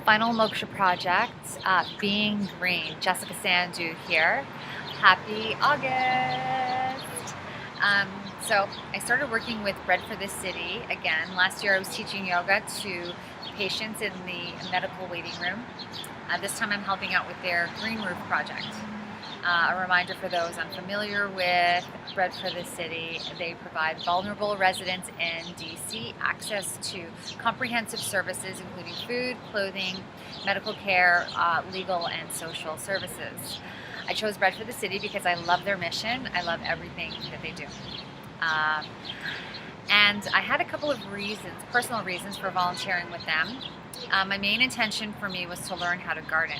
Final Moksha project, Being Green. Jessica Sandu here. Happy August! So I started working with Bread for the City again. Last year I was teaching yoga to patients in the medical waiting room. This time I'm helping out with their Green Roof project. A reminder for those unfamiliar with Bread for the City, they provide vulnerable residents in DC access to comprehensive services including food, clothing, medical care, legal and social services. I chose Bread for the City because I love their mission. I love everything that they do. And I had a couple of reasons, personal reasons for volunteering with them. My main intention for me was to learn how to garden.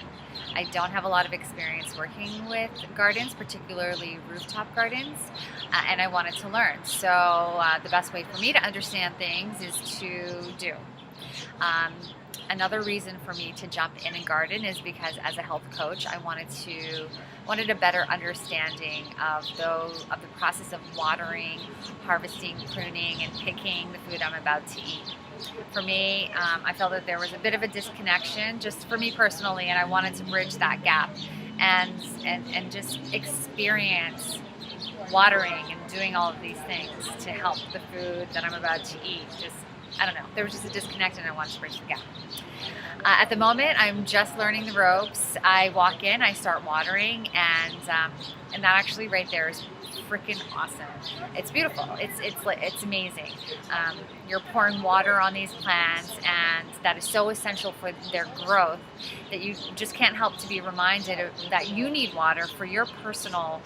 I don't have a lot of experience working with gardens, particularly rooftop gardens, and I wanted to learn. So the best way for me to understand things is to do. Another reason for me to jump in and garden is because as a health coach, I wanted a better understanding of the process of watering, harvesting, pruning, and picking the food I'm about to eat. For me, I felt that there was a bit of a disconnection, just for me personally, and I wanted to bridge that gap and just experience watering and doing all of these things to help the food that I'm about to eat. I don't know, there was just a disconnect and I wanted to bridge the gap. At the moment, I'm just learning the ropes. I walk in, I start watering, and that actually right there is freaking awesome. It's beautiful. It's amazing. You're pouring water on these plants, and that is so essential for their growth that you just can't help to be reminded that you need water for your personal.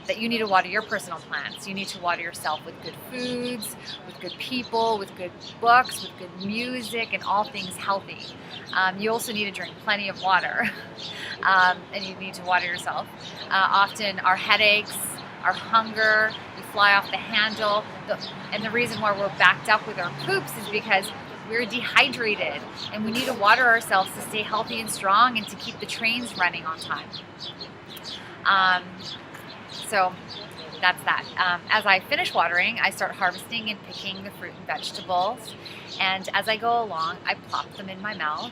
That you need to water your personal plants. You need to water yourself with good foods, with good people, with good books, with good music, and all things healthy. You also need to drink plenty of water, and you need to water yourself. Often our headaches, our hunger, we fly off the handle, and the reason why we're backed up with our poops is because we're dehydrated, and we need to water ourselves to stay healthy and strong and to keep the trains running on time. So that's that. As I finish watering, I start harvesting and picking the fruit and vegetables. And as I go along, I plop them in my mouth.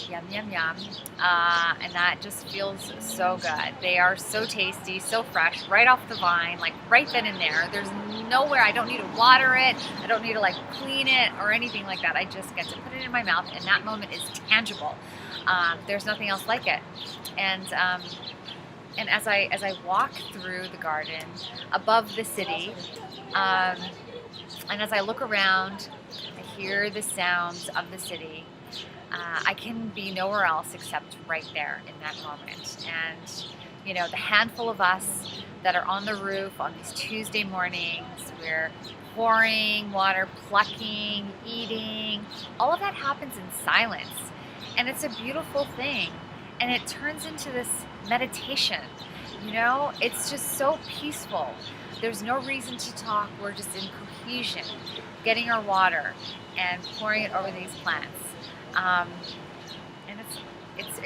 Yum, yum, yum. And that just feels so good. They are so tasty, so fresh, right off the vine, like right then and there. There's nowhere, I don't need to water it. I don't need to clean it or anything like that. I just get to put it in my mouth, and that moment is tangible. There's nothing else like it. And as I walk through the garden above the city, and as I look around, I hear the sounds of the city. I can be nowhere else except right there in that moment. And the handful of us that are on the roof on these Tuesday mornings, we're pouring water, plucking, eating. All of that happens in silence, and it's a beautiful thing. And it turns into this meditation. It's just so peaceful. There's no reason to talk. We're just in cohesion, getting our water and pouring it over these plants. And it's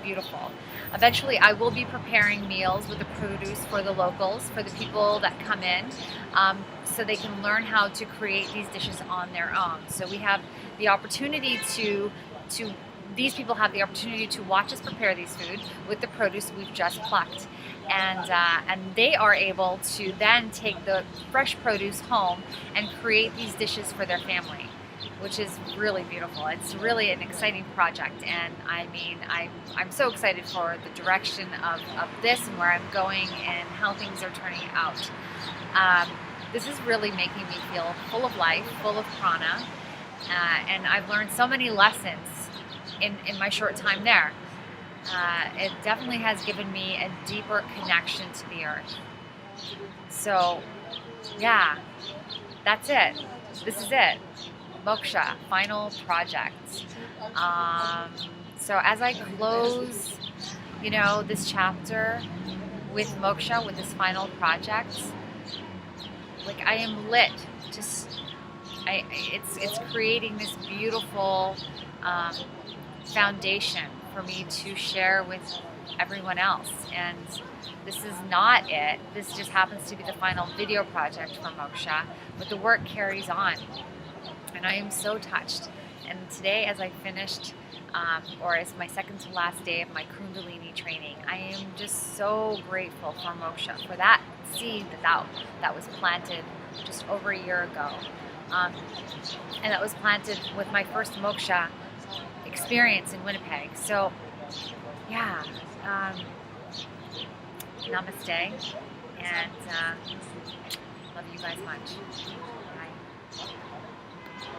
beautiful. Eventually, I will be preparing meals with the produce for the locals, for the people that come in, so they can learn how to create these dishes on their own. So we have the opportunity these people have the opportunity to watch us prepare these food with the produce we've just plucked. And they are able to then take the fresh produce home and create these dishes for their family, which is really beautiful. It's really an exciting project, and I'm so excited for the direction of this and where I'm going and how things are turning out. This is really making me feel full of life, full of prana, and I've learned so many lessons in my short time there. It definitely has given me a deeper connection to the earth. So, yeah, that's it. This is it. Moksha, final project. So as I close, this chapter with Moksha, with this final project, I am lit. It's creating this beautiful foundation for me to share with everyone else. And this is not it. This just happens to be the final video project for Moksha, but the work carries on. And I am so touched And today, as I finished, or as my second to last day of my Kundalini training, I am just so grateful for Moksha, for that seed that was planted just over a year ago. And that was planted with my first Moksha experience in Winnipeg. So, yeah, namaste, and love you guys much.